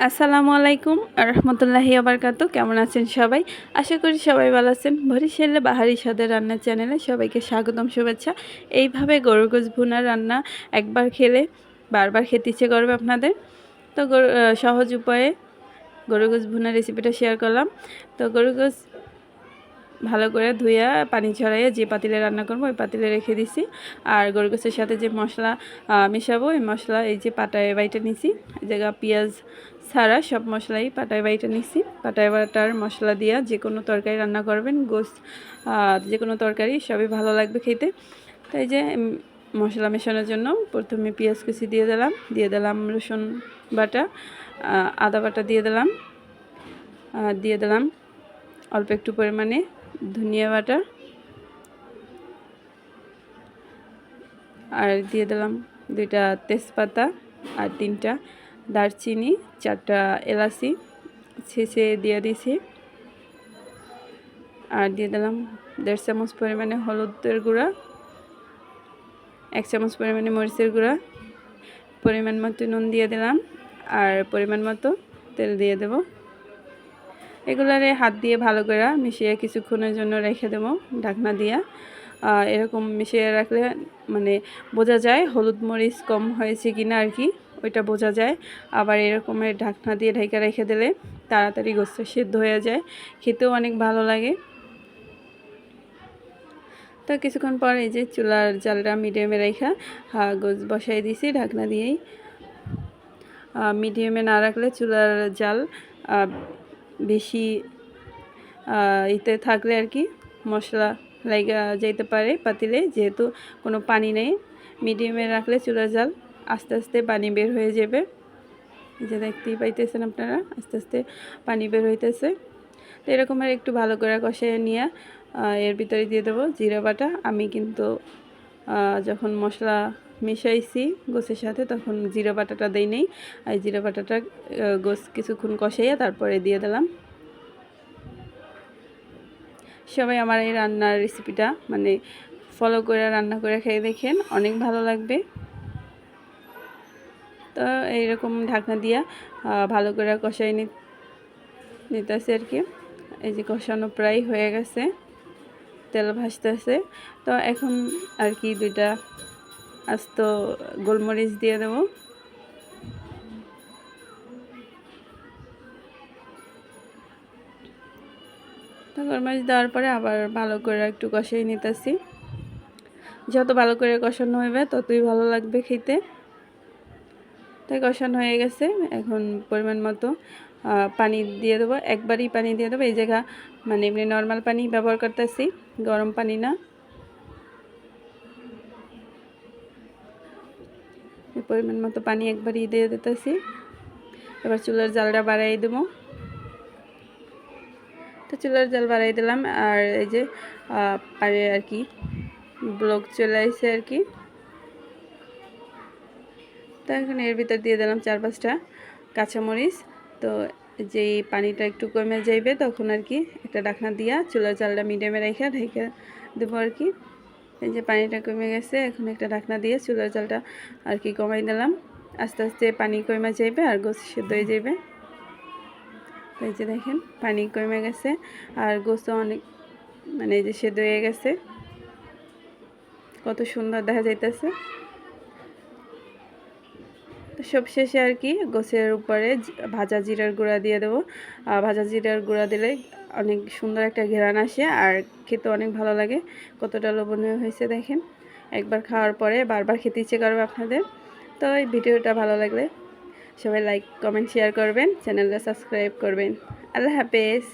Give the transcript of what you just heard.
আসসালামু আলাইকুম রহমতুল্লাহি আবরকাতু। কেমন আছেন সবাই? আশা করি সবাই ভালো আছেন। বরিশালে বাহারি স্বাদের রান্নার চ্যানেলে সবাইকে স্বাগতম, শুভেচ্ছা। এইভাবে গরুর গোশ ভুনা রান্না একবার খেলে বারবার খেতে ইচ্ছে করবে আপনাদের। তো সহজ উপায়ে গরুর গোশ ভুনা রেসিপিটা শেয়ার করলাম। তো গরুর গোশ ভালো করে ধুইয়া পানি ছড়াইয়া যে পাতিলে রান্না করবো ওই পাতিলে রেখে দিছি। আর গরুর গোশের সাথে যে মশলা মেশাবো, এই মশলা এই যে পাটায় বাইটে নিছি, এই জায়গা পেঁয়াজ ছাড়া সব মশলাই পাটায় বাইটে নিছি। পাটায় বাটার মশলা দিয়া যে কোনো তরকারি রান্না করবেন, গোশ যে কোনো তরকারি সবই ভালো লাগবে খেতে। তাই যে মশলা মেশানোর জন্য প্রথমে পেঁয়াজ কুচি দিয়ে দিলাম রসুন বাটা, আদা বাটা দিয়ে দিলাম অল্প একটু পরিমাণে ধনিয়া বাটা, আর দিয়ে দিলাম 2টা তেজপাতা আর 3টা দারচিনি, 4টা এলাচি ছেঁচে দিয়ে দিছি। আর দিয়ে দিলাম 1.5 চামচ পরিমাণে হলুদের গুঁড়া, 1 চামচ পরিমাণে মরিচের গুঁড়া, পরিমাণ মতো নুন দিয়ে দিলাম, আর পরিমাণ মতো তেল দিয়ে দেব। এগুলারে হাত দিয়ে ভালো করে মিশিয়ে কিছুক্ষণের জন্য রেখে দেবো ঢাকনা দিয়ে। এরকম মিশিয়ে রাখলে মানে বোঝা যায় হলুদ মরিচ কম হয়েছে কিনা আর কি, ওইটা বোঝা যায়। আবার এরকমের ঢাকনা দিয়ে ঢেকে রেখে দিলে তাড়াতাড়ি গোশটা সিদ্ধ হয়ে যায়, খেতেও অনেক ভালো লাগে। তো কিছুক্ষণ পর এই যে চুলার জালটা মিডিয়ামে রেখা গোশ বসাই দিছি ঢাকনা দিয়েই। মিডিয়ামে না রাখলে চুলার জাল বেশি ইতে থাকলে আর কি মশলা লাগা যেতে পারে পাতিলে, যেহেতু কোনো পানি নেই। মিডিয়ামে রাখলে চুলার জাল আস্তে আস্তে পানি বের হয়ে যাবে, যে দেখতেই পাইতেছেন আপনারা আস্তে আস্তে পানি বের হইতেছে। তো এরকমের একটু ভালো করে কষিয়ে নিয়ে এর ভিতরে দিয়ে দেবো জিরা বাটা। আমি কিন্তু যখন মশলা মিশাইছি গোশের সাথে তখন জিরা বাটাটা দেই নেই, আর জিরা বাটাটা গোশ কিছুক্ষণ কষাইয়া তারপরে দিয়ে দিলাম। সবাই আমার এই রান্নার রেসিপিটা মানে ফলো করে রান্না করে খেয়ে দেখেন, অনেক ভালো লাগবে। তো এইরকম ঢাকনা দিয়া ভালো করে কষাই নিতেছে আর কি। এই যে কষানো প্রায় হয়ে গেছে, তেল ভাসতেছে। তো এখন আর কি 2টা আস্ত গোলমরিচ দিয়ে দেবো। তো গোলমরিচ দেওয়ার পরে আবার ভালো করে একটু কষাই নিতেছি। যত ভালো করে কষানো হবে ততই ভালো লাগবে খেতে। তাই কষানো হয়ে গেছে, এখন পরিমাণ মতো পানি দিয়ে দেবো। একবারই পানি দিয়ে দেবো। এই জায়গা মানে এমনি নর্মাল পানি ব্যবহার করতেছি, গরম পানি না। পরিমাণ মতো পানি একবারই দিয়ে দিতেছি। এবার চুলার জালটা বাড়াই দেবো। তো চুলার জাল বাড়াই দিলাম, আর এই যে পারে আর কি ব্লক চলে আসছে আর কি। তো এখন এর ভিতর দিয়ে দিলাম 4-5টা কাঁচামরিচ। তো যেই পানিটা একটু কমে যাইবে তখন আর কি একটা ঢাকনা দিয়া চুলার জালটা মিডিয়ামে রেখে ঢেকে দেবো আর কি। এই যে পানিটা কমে গেছে, এখন একটা ঢাকনা দিয়ে চুলার জালটা আর কি কমাই দিলাম। আস্তে আস্তে পানি কমে যাইবে আর গোশ সিদ্ধ হয়ে যাইবে। এই যে দেখেন পানি কমে গেছে আর গোশও অনেক মানে এই যে সিদ্ধ হয়ে গেছে, কত সুন্দর দেখা যাইতেছে। তো সবশেষে আর কি গোশের উপরে ভাজা জিরার গুঁড়া দিয়ে দেবো। ভাজা জিরার গুঁড়া দিলে অনেক সুন্দর একটা ঘ্রাণ আসে আর খেতে অনেক ভালো লাগে। কতটা লোভনীয় হয়েছে দেখেন, একবার খাওয়ার পরে বারবার খেতে ইচ্ছে করবে আপনাদের। তো এই ভিডিওটা ভালো লাগলে সবাই লাইক কমেন্ট শেয়ার করবেন, চ্যানেলটা সাবস্ক্রাইব করবেন। আল্লাহ হাফেজ।